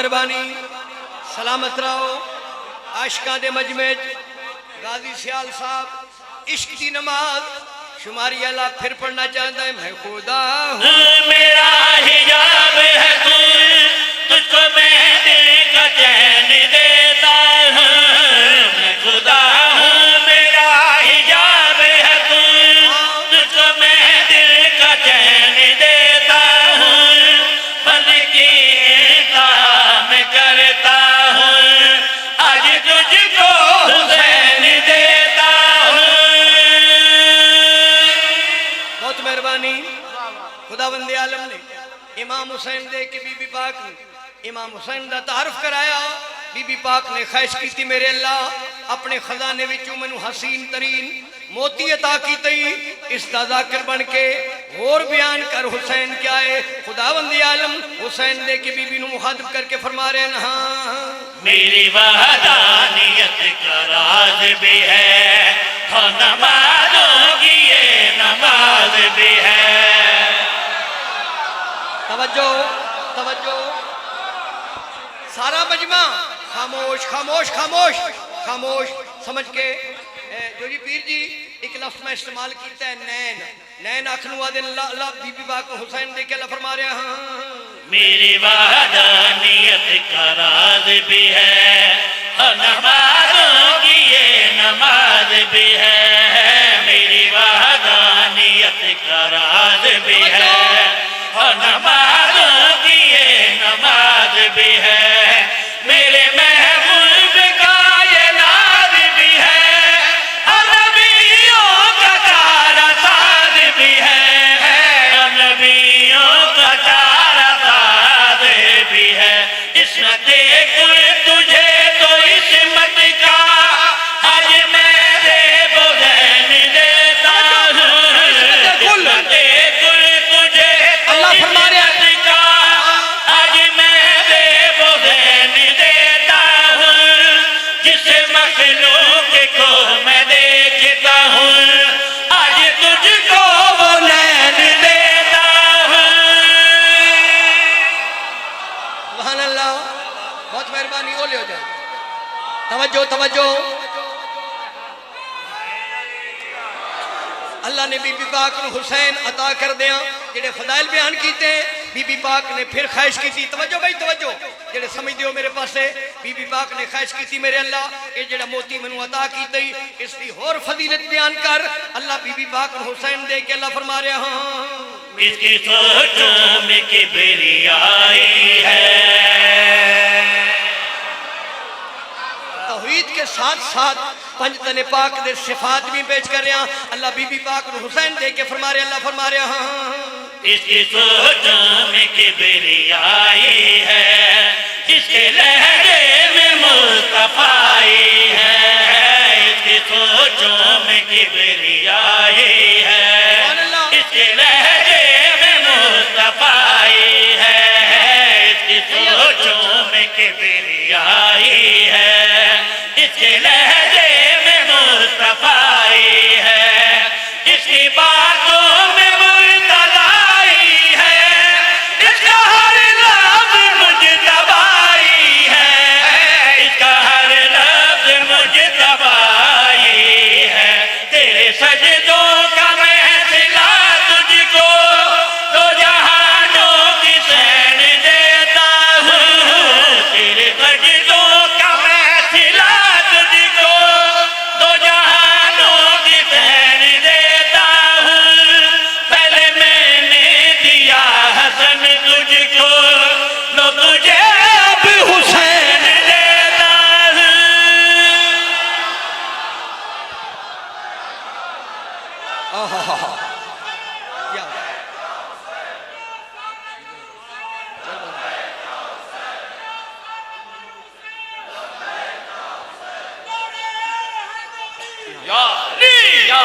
مہربانی سلامت رہو عاشقاں دے مجمع غازی سیال صاحب عشق دی نماز شماری اللہ پھر پڑھنا چاہتا ہے میں خدا ہوں میرا حجاب ہے تو تجھ کو میں دل کا چین دیتا ہوں میں خدا ہوں میرا حجاب ہے تو تجھ کو میں دل کا چین دیتا ہوں بند کی انتہا میں کرتا ہوں آج تجھ کو حسین دیتا ہوں بہت مہربانی خدا بندی عالم نے امام حسین دے کے بی بی پاک نے امام حسین دا تعارف کرایا بی بی پاک نے خواہش کی تھی میرے اللہ اپنے خزانے وچوں مینوں حسین ترین موتی عطا کیتی اس دا ذاکر بن کے اور بیان کر حسین کیا ہے خدا بندی عالم حسین دے کے بی بی نو مخاطب کر کے فرما رہے ہیں ہاں میری وحدانیت کا راز بھی ہے اور نمازوں کی یہ نماز بھی ہے توجہ توجہ سارا مجمع خاموش خاموش خاموش خاموش سمجھ کے جو جی پیر جی ایک لفظ میں استعمال کیتا ہے نین نین آنکھنوں آدھے اللہ بی بی پاک حسین دے کے اللہ فرما رہے ہیں میری وحدانیت کا راز بھی ہے اور نمازوں کی یہ نماز بھی ہے میری وحدانیت کا راز بھی ہے اور نمازوں کی یہ نماز بھی ہے میرے محبوب کا یہ ناز بھی ہے اور نبیوں کا چارہ ساز بھی ہے اور نبیوں کا چارہ ساز بھی ہے عصمت کل تجھے تو عصمت کا آج میں بغین دیتا ہوں عصمت کل تجھے اللہ فرما رہے ہیں آج میں بغین دیتا ہوں جس مخلوق کو میں دیکھتا ہوں آج تجھ کو وہ نین دیتا ہوں سبحان اللہ بہت مہربانی ہو لے ہو جائے توجہ توجہ اللہ نے بی بی پاک نے حسین عطا کر دیا جڑے فضائل بیان کیتے بی بی پاک نے پھر خواہش کی تھی توجہ بھائی توجہ جڑے سمجھ دیو میرے پاس سے بی بی پاک نے خواہش کی تھی میرے اللہ یہ جڑا موتی منو عطا کیتے اس کی اور فضیلت بیان کر اللہ بی بی پاک نے حسین دے کے اللہ فرما رہے ہاں اس کی سوچوں میں کبریائی ہے توحید کے ساتھ ساتھ پنجتن پاک دے صفات بھی پیش کر رہے ہیں اللہ بی بی پاک نے حسین دے کے فرما رہے اللہ فرما رہے ہاں اس کی سوچوں میں کبریائی ہے اس کے لہجے میں مصطفیٰ ہے اس کی سوچوں میں کبریائی ہے اس کے لہجے میں مصطفیٰ ہے اس کی سوچوں میں کبریائی ہے اس کے لہجے میں مصطفیٰ ہے اس کی باتوں میں مرتضائی ہے اس کا ہر لفظ مجتبائی ہے اس کا ہر لفظ مجتبائی ہے تیرے سجدوں کا میں سلا تجھ کو دو جہانوں کی سین دیتا ہوں تیرے سجدوں کا میں سلا تجھ کو دو جہانوں کی سین دیتا ہوں پہلے میں نے دیا حسن تجھ کو لو تجھے اب حسین دیتا ہوں یا علی یا